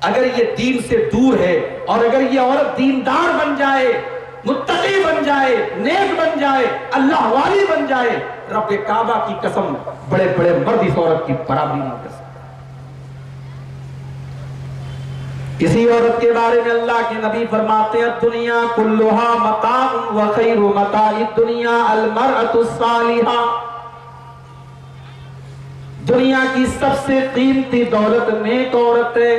اگر یہ دین سے دور ہے اور اگر یہ عورت دیندار بن جائے، متقی بن جائے، نیک بن جائے، اللہ والی بن جائے، رب کعبہ کی قسم بڑے بڑے مرد اس عورت کی برابری نہیں کر سکتے۔ اسی عورت کے بارے میں اللہ کے نبی فرماتے ہیں دنیا کلھا متاع وخیر متاع الدنیا المرأۃ الصالحہ، دنیا کی سب سے قیمتی دولت نیک عورت ہے۔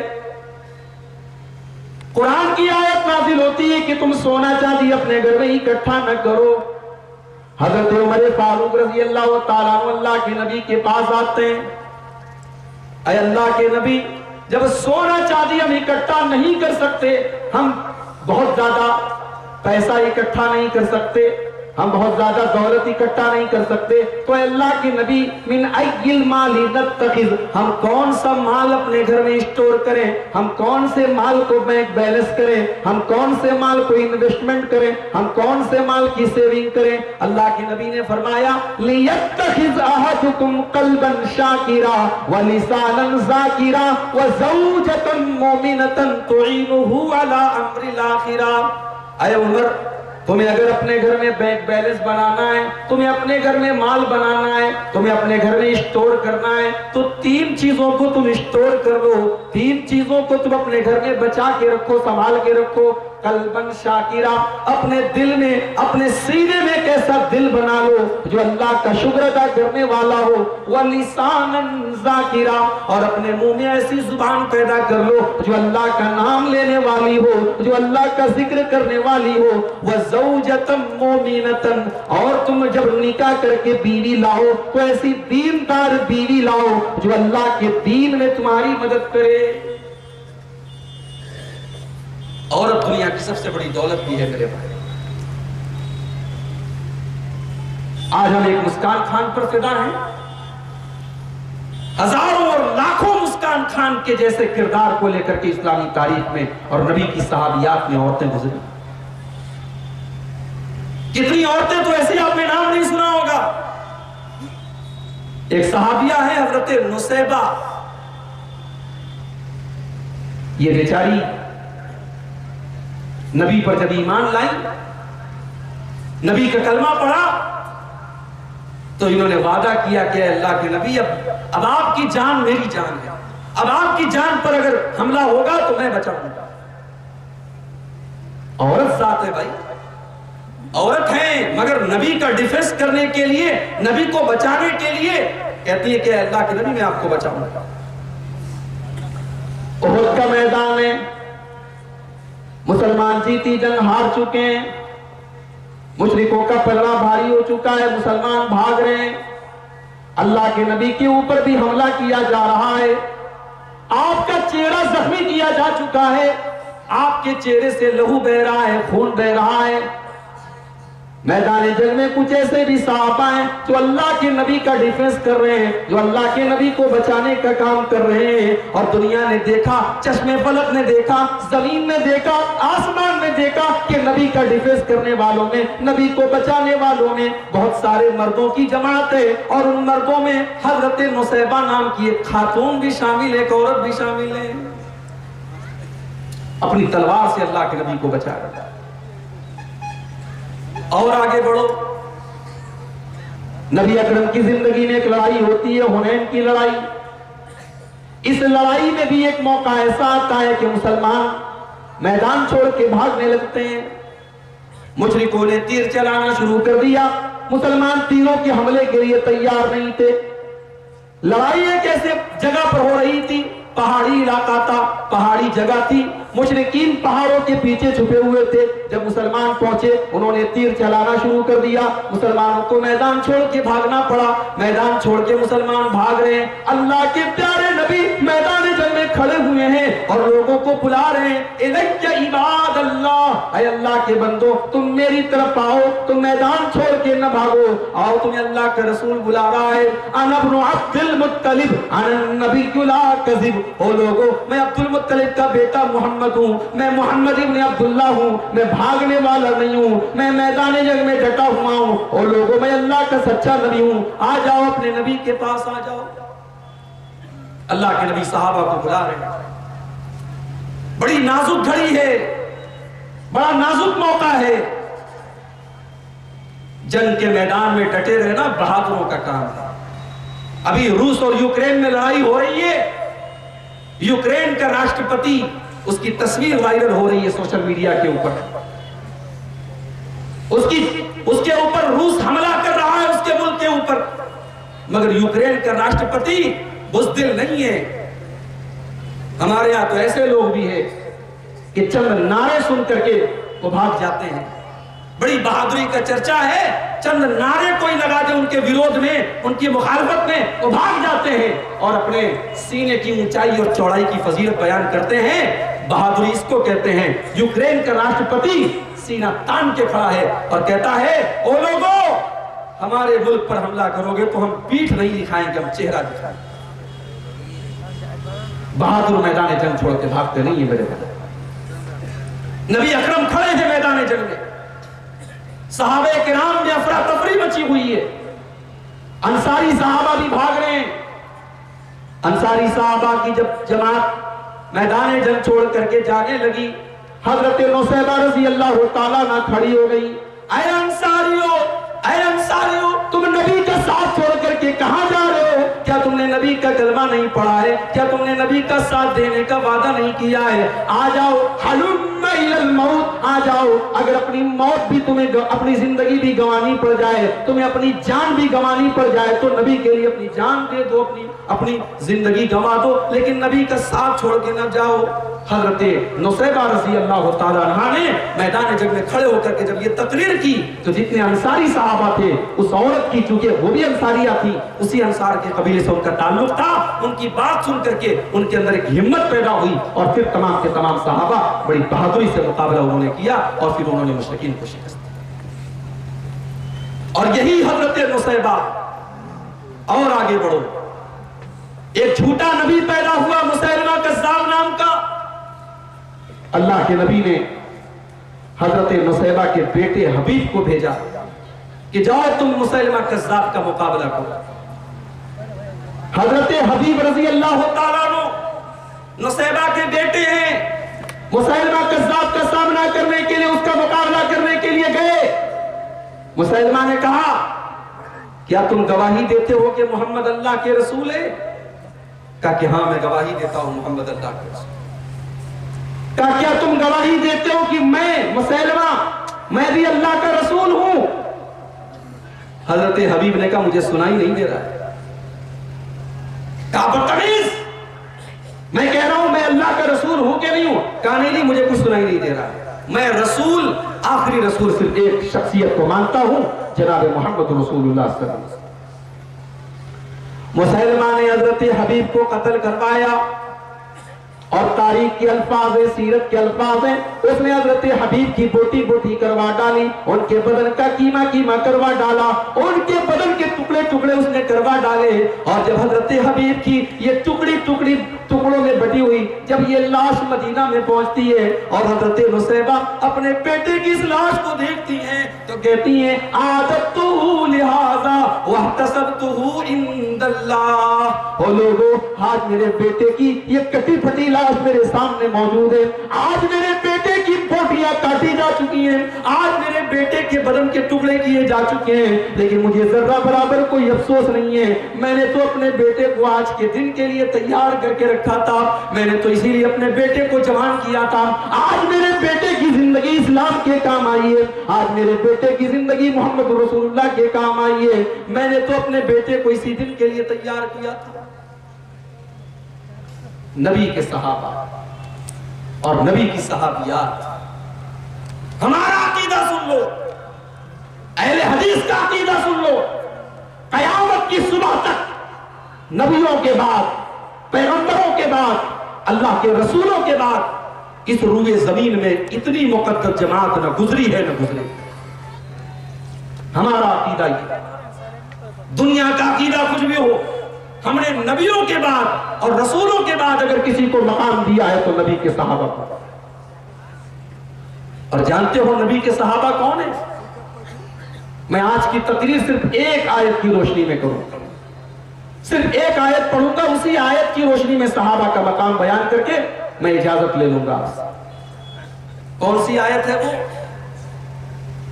قرآن کی آیت نازل ہوتی ہے کہ تم سونا چاندی اپنے گھر میں اکٹھا نہ کرو۔ حضرت عمر فاروق رضی اللہ تعالیٰ عنہ اللہ کے نبی کے پاس آتے ہیں، اے اللہ کے نبی، جب سونا چاندی ہم اکٹھا نہیں کر سکتے، ہم بہت زیادہ پیسہ اکٹھا نہیں کر سکتے، ہم بہت زیادہ دولت اکٹھا نہیں کر سکتے، تو اے اللہ کے نبی من ای المال نتخذ، ہم کون سا مال اپنے گھر میں اسٹور کریں، ہم کون سے مال کو بینک بیلنس کریں، ہم کون سے مال کو انویسٹمنٹ کریں، ہم کون سے مال کی سیونگ کریں؟ اللہ کے نبی نے فرمایا لیتخذ احدکم قلبا شاکرا ولسانا ذاکرا وزوجۃ مومنۃ تعینہ علی امر الاخرہ۔ اے عمر، تمہیں اگر اپنے گھر میں بینک بیلنس بنانا ہے، تمہیں اپنے گھر میں مال بنانا ہے، تمہیں اپنے گھر میں اسٹور کرنا ہے، تو تین چیزوں کو تم اسٹور کر لو، تین چیزوں کو تم اپنے گھر میں بچا کے رکھو، سنبھال کے رکھو۔ قلباً شاکرہ، اپنے دل میں، اپنے سینے میں ایک ایسا دل بنا لو جو اللہ کا شکر ادا کرنے والا ہو۔ وَلِسَانًا ذَاکِرًا، اور اپنے منہ میں ایسی زبان پیدا کر لو جو اللہ کا نام لینے والی ہو، جو اللہ کا ذکر کرنے والی ہو۔ وَزَوْجَةً مُؤْمِنَةً، اور تم جب نکاح کر کے بیوی لاؤ تو ایسی دیندار بیوی لاؤ جو اللہ کے دین میں تمہاری مدد کرے۔ عورت دنیا کی سب سے بڑی دولت بھی ہے میرے بھائی۔ آج ہم ایک مسکان خان پر فدا ہیں، ہزاروں اور لاکھوں مسکان خان کے جیسے کردار کو لے کر کے اسلامی تاریخ میں اور نبی کی صحابیات میں عورتیں گزری۔ کتنی عورتیں تو ایسی آپ نے نام نہیں سنا ہوگا۔ ایک صحابیہ ہے حضرت نصیبہ، یہ بیچاری نبی پر جب ایمان لائیں، نبی کا کلمہ پڑھا، تو انہوں نے وعدہ کیا کہ اے اللہ کے نبی، اب آپ کی جان میری جان ہے، اب آپ کی جان پر اگر حملہ ہوگا تو میں بچاؤں گا۔ عورت ذات ہے بھائی، عورت ہیں، مگر نبی کا ڈیفنس کرنے کے لیے، نبی کو بچانے کے لیے کہتی ہے کہ اے اللہ کے نبی میں آپ کو بچاؤں گا۔ احد کا میدان میں مسلمان جیتی جنگ ہار چکے ہیں، مشرکوں کا پلڑا بھاری ہو چکا ہے، مسلمان بھاگ رہے ہیں، اللہ کے نبی کے اوپر بھی حملہ کیا جا رہا ہے، آپ کا چہرہ زخمی کیا جا چکا ہے، آپ کے چہرے سے لہو بہ رہا ہے، خون بہ رہا ہے۔ میدان جنگ میں کچھ ایسے بھی صحابہ ہیں جو اللہ کے نبی کا ڈیفنس کر رہے ہیں، جو اللہ کے نبی کو بچانے کا کام کر رہے ہیں، اور دنیا نے دیکھا، چشم فلک نے دیکھا، زمین نے دیکھا، آسمان نے دیکھا کہ نبی کا ڈیفنس کرنے والوں میں، نبی کو بچانے والوں میں بہت سارے مردوں کی جماعت ہے، اور ان مردوں میں حضرت نصیبہ نام کی ایک خاتون بھی شامل ہے، ایک عورت بھی شامل ہے، اپنی تلوار سے اللہ کے نبی کو بچا رہا ہے۔ اور آگے بڑھو، نبی اکرم کی زندگی میں ایک لڑائی ہوتی ہے، حنین کی لڑائی۔ اس لڑائی میں بھی ایک موقع ایسا آتا ہے کہ مسلمان میدان چھوڑ کے بھاگنے لگتے ہیں، مشرکوں نے تیر چلانا شروع کر دیا، مسلمان تیروں کے حملے کے لیے تیار نہیں تھے۔ لڑائی ایک ایسے جگہ پر ہو رہی تھی، پہاڑی علاقہ تھا، پہاڑی جگہ تھی، مشرکین پہاڑوں کے پیچھے چھپے ہوئے تھے۔ جب مسلمان پہنچے، انہوں نے تیر چلانا شروع کر دیا، مسلمانوں کو میدان چھوڑ کے بھاگنا پڑا، میدان چھوڑ کے مسلمان بھاگ رہے ہیں۔ اللہ کے پیارے نبی میدان جنگ میں کھڑے ہوئے ہیں اور لوگوں کو بلا رہے ہیں، الیک عباد اللہ، اے اللہ کے بندو، تم میری طرف آؤ، تم میدان چھوڑ کے نہ بھاگو، آؤ، تمہیں اللہ کا رسول بلا رہا ہے۔ انا ابن عبد المطلب انا النبی لا کذب، او لوگو، میں عبد المطلب کا بیٹا محمد ہوں، میں محمد ابن عبداللہ ہوں، میں بھاگنے والا نہیں ہوں، میں میدان جنگ میں ڈٹا ہوا ہوں، او لوگو، میں اللہ کا سچا نبی ہوں، آ جاؤ، اپنے نبی کے پاس آ جاؤ۔ اللہ کے نبی صحابہ کو بلا رہے ہیں، بڑی نازک گھڑی ہے، بڑا نازک موقع ہے. جنگ کے میدان میں ڈٹے رہنا بہادروں کا کام ہے. ابھی روس اور یوکرین میں لڑائی ہو رہی ہے. یوکرین کا راشٹرپتی، اس کی تصویر وائرل ہو رہی ہے سوشل میڈیا کے اوپر. اس کے اوپر روس حملہ کر رہا ہے، اس کے ملک کے اوپر. مگر یوکرین کا راشٹرپتی بزدل نہیں ہے. ہمارے ہاں تو ایسے لوگ بھی ہیں کہ چند نعرے سن کر کے وہ بھاگ جاتے ہیں. بڑی بہادری کا چرچا ہے، چند نعرے کوئی لگا دے ان کے ویرودھ میں، ان کی مخالفت میں، وہ بھاگ جاتے ہیں اور اپنے سینے کی اونچائی اور چوڑائی کی فضیلت بیان کرتے ہیں. بہادری اس کو کہتے ہیں. یوکرین کا راشٹرپتی سینہ تان کے کھڑا ہے اور کہتا ہے او لوگوں، ہمارے ملک پر حملہ کرو گے تو ہم پیٹھ نہیں دکھائیں گے، ہم چہرہ دکھائیں گے. بہادر میدان جنگ چھوڑ کے بھاگتے نہیں ہیں میرے بھائی. نبی اکرم کھڑے ہیں میدان جنگ میں. صحابہ کرام میں افراتفری مچی ہوئی ہے. انصاری صحابہ بھی بھاگ رہے ہیں. انصاری صحابہ کی جب جماعت میدان جنگ چھوڑ کر کے جانے لگی، حضرت نصیبہ رضی اللہ تعالیٰ عنہ کھڑی ہو گئی. اے انصاریو، اے انصاریو، تم نبی کا ساتھ چھوڑ کر کے کہاں جا رہے ہو؟ کیا تم نے نبی کا کلمہ نہیں پڑھا ہے؟ کیا تم نے نبی کا ساتھ دینے کا وعدہ نہیں کیا ہے؟ آ جاؤ، حلم الی الموت، آ جاؤ. اگر اپنی موت بھی تمہیں، اپنی زندگی بھی گنوانی پڑ جائے، تمہیں اپنی جان بھی گنوانی پڑ جائے تو نبی کے لیے اپنی جان دے دو، اپنی زندگی گنوا دو، لیکن نبی کا ساتھ چھوڑ کے نہ جاؤ. حضرت نصیبہ رضی اللہ تعالیٰ عنہ نے میدان جنگ میں کھڑے ہو کر کے جب یہ تقریر کی تو جتنے انصاری صحابہ تھے، اس عورت کی، چونکہ وہ بھی انصاریہ تھی، اسی انصار کے قبیلے سے ان کا تعلق تھا، ان کی بات سن کر کے ان کے اندر ایک ہمت پیدا ہوئی اور پھر تمام کے تمام صحابہ بڑی بہادری سے مقابلہ انہوں نے کیا اور پھر انہوں نے مشرکین کو شکست دی. اور یہی حضرت نصیبہ. اور آگے بڑھو. ایک جھوٹا نبی پیدا ہوا مسیلمہ کذاب نام کا. اللہ کے نبی نے حضرت نصیبہ کے بیٹے حبیب کو بھیجا کہ جاؤ تم مسیلمہ کذاب کا مقابلہ کرو. حضرت حبیب رضی اللہ تعالیٰ عنہ نصیبہ کے بیٹے ہیں. مسیلمہ کذاب کا سامنا کرنے کے لیے، اس کا مقابلہ کرنے کے لیے گئے. مسیلمہ نے کہا کیا تم گواہی دیتے ہو کہ محمد اللہ کے رسول ہے؟ کہا کہ ہاں میں گواہی دیتا ہوں محمد اللہ کے رسول. کہا کیا تم گواہی دیتے ہو کہ میں مسیلمہ، میں بھی اللہ کا رسول ہوں؟ حضرت حبیب نے کہا مجھے سنائی نہیں دے رہا ہے. کہا بدتمیز، میں کہہ رہا ہوں میں اللہ کا رسول ہوں کہ نہیں ہوں؟ کہا نہیں مجھے کچھ سنائی نہیں دے رہا ہے. میں رسول، آخری رسول صرف ایک شخصیت کو مانتا ہوں، جناب محمد رسول اللہ صلی اللہ علیہ وسلم. مسیلمہ نے حضرت حبیب کو قتل کروایا اور تاریخ کے الفاظ ہیں، سیرت کے الفاظ ہیں، اس نے حضرت حبیب کی بوٹی بوٹی کروا ڈالی، ان کے بدن کا کیما کیما کروا ڈالا، ان کے بدن کے ٹکڑے ٹکڑے اس نے کروا ڈالے. اور جب حضرت حبیب کی یہ ٹکڑی ٹکڑی ٹکڑوں میں بٹی ہوئی جب یہ لاش مدینہ میں پہنچتی ہے اور حضرت نصیبہ اپنے بیٹے کی اس لاش کو دیکھتی ہیں تو کہتی ہیں عادتہ لہذا واحتسبتہ عند اللہ. او لوگو، آج میرے بیٹے کی یہ کٹی پھٹی لاش میرے سامنے موجود ہے. آج میرے بیٹے کی بوٹیاں کاٹی جا چکی ہیں، آج میرے بیٹے کے بدن کے ٹکڑے کیے جا چکے ہیں، لیکن مجھے ذرہ برابر کوئی افسوس نہیں ہے. میں نے تو اپنے بیٹے کو آج کے دن کے لیے تیار کر کے رکھا تھا، میں نے تو اسی لیے اپنے بیٹے کو جوان کیا تھا. آج میرے بیٹے کی زندگی اسلام کے کام آئی ہے، آج میرے بیٹے کی زندگی محمد رسول اللہ کے کام آئی ہے. میں نے تو اپنے بیٹے کو اسی دن کے لیے تیار کیا تھا. نبی کے صحابہ اور نبی کی صحابیات، ہمارا عقیدہ سن لو، اہل حدیث کا عقیدہ سن لو. قیامت کی صبح تک نبیوں کے بعد، پیغمبروں کے بعد، اللہ کے رسولوں کے بعد اس روئے زمین میں اتنی مقدس جماعت نہ گزری ہے نہ گزرے. ہمارا عقیدہ یہ، دنیا کا عقیدہ کچھ بھی ہو، ہم نے نبیوں کے بعد اور رسولوں کے بعد اگر کسی کو مقام دیا ہے تو نبی کے صحابہ کو. اور جانتے ہو نبی کے صحابہ کون ہیں؟ میں آج کی تقریر صرف ایک آیت کی روشنی میں کروں گا، صرف ایک آیت پڑھوں گا، اسی آیت کی روشنی میں صحابہ کا مقام بیان کر کے میں اجازت لے لوں گا آپ سے۔ کون سی آیت ہے وہ؟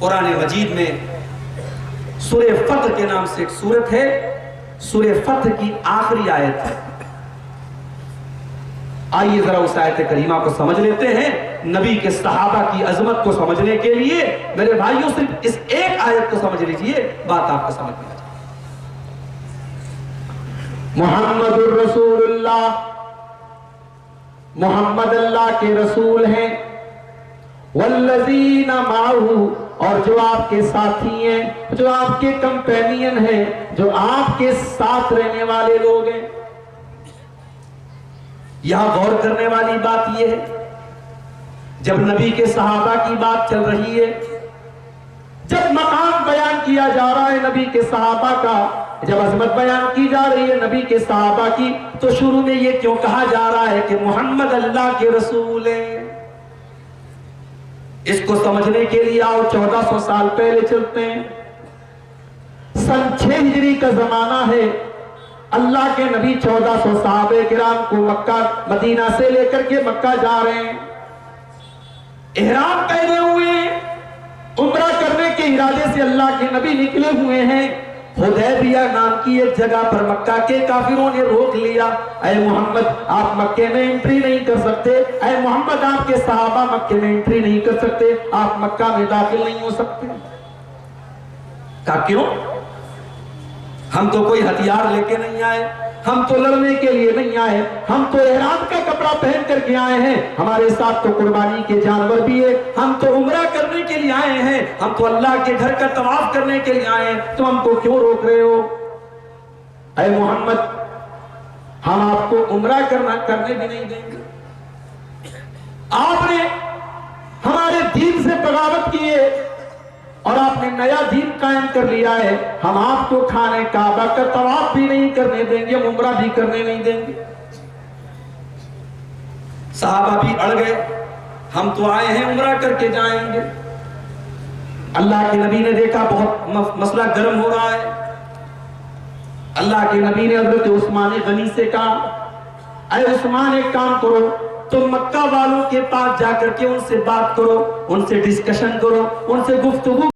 قرآن مجید میں سورہ فتح کے نام سے ایک سورت ہے، سورہ فتح کی آخری آیت ہے۔ آئیے ذرا اس آیت کریمہ کو سمجھ لیتے ہیں۔ نبی کے صحابہ کی عظمت کو سمجھنے کے لیے میرے بھائیوں صرف اس ایک آیت کو سمجھ لیجئے، بات آپ کو سمجھ میں آ جائے۔ محمد الرسول اللہ، محمد اللہ کے رسول ہیں، والذین معہ، اور جو آپ کے ساتھی ہیں، جو آپ کے کمپینین ہیں، جو آپ کے ساتھ رہنے والے لوگ ہیں۔ یہاں غور کرنے والی بات یہ ہے، جب نبی کے صحابہ کی بات چل رہی ہے، جب مقام بیان کیا جا رہا ہے نبی کے صحابہ کا، جب عظمت بیان کی جا رہی ہے نبی کے صحابہ کی، تو شروع میں یہ کیوں کہا جا رہا ہے کہ محمد اللہ کے رسول ہیں؟ اس کو سمجھنے کے لیے آؤ 1400 سال پہلے چلتے ہیں۔ سن 6 ہجری کا زمانہ ہے۔ اللہ کے نبی 1400 صحابہ کرام کو مکہ مدینہ سے لے کر کے مکہ جا رہے ہیں، احرام پہنے ہوئے ہیں، عمرہ کرنے کے ارادے سے اللہ کے نبی نکلے ہوئے ہیں۔ حدیبیہ نام کی ایک جگہ پر مکہ کے کافروں نے روک لیا، اے محمد آپ مکے میں انٹری نہیں کر سکتے، اے محمد آپ کے صحابہ مکے میں انٹری نہیں کر سکتے، آپ مکہ میں داخل نہیں ہو سکتے۔ کہا کیوں؟ ہم تو کوئی ہتھیار لے کے نہیں آئے، ہم تو لڑنے کے لیے نہیں آئے، ہم تو احرام کا کپڑا پہن کر کے آئے ہیں، ہمارے ساتھ تو قربانی کے جانور بھی ہے، ہم تو عمرہ کرنے کے لیے آئے ہیں، ہم تو اللہ کے گھر کا طواف کرنے کے لیے آئے ہیں، تو ہم کو کیوں روک رہے ہو؟ اے محمد ہم آپ کو عمرہ کرنے بھی نہیں دیں گے، آپ نے ہمارے دین سے بغاوت کی ہے اور آپ نے نیا دین قائم کر لیا ہے، ہم آپ کو خانہ کعبہ کا طواف بھی نہیں کرنے دیں گے، ہم عمرہ بھی کرنے نہیں دیں گے۔ صحابہ بھی اڑ گئے، ہم تو آئے ہیں عمرہ کر کے جائیں گے۔ اللہ کے نبی نے دیکھا بہت مسئلہ گرم ہو رہا ہے، اللہ کے نبی نے حضرت عثمان غنی سے کہا، اے عثمان ایک کام کرو، تم مکہ والوں کے پاس جا کر کے ان سے بات کرو، ان سے ڈسکشن کرو، ان سے گفتگو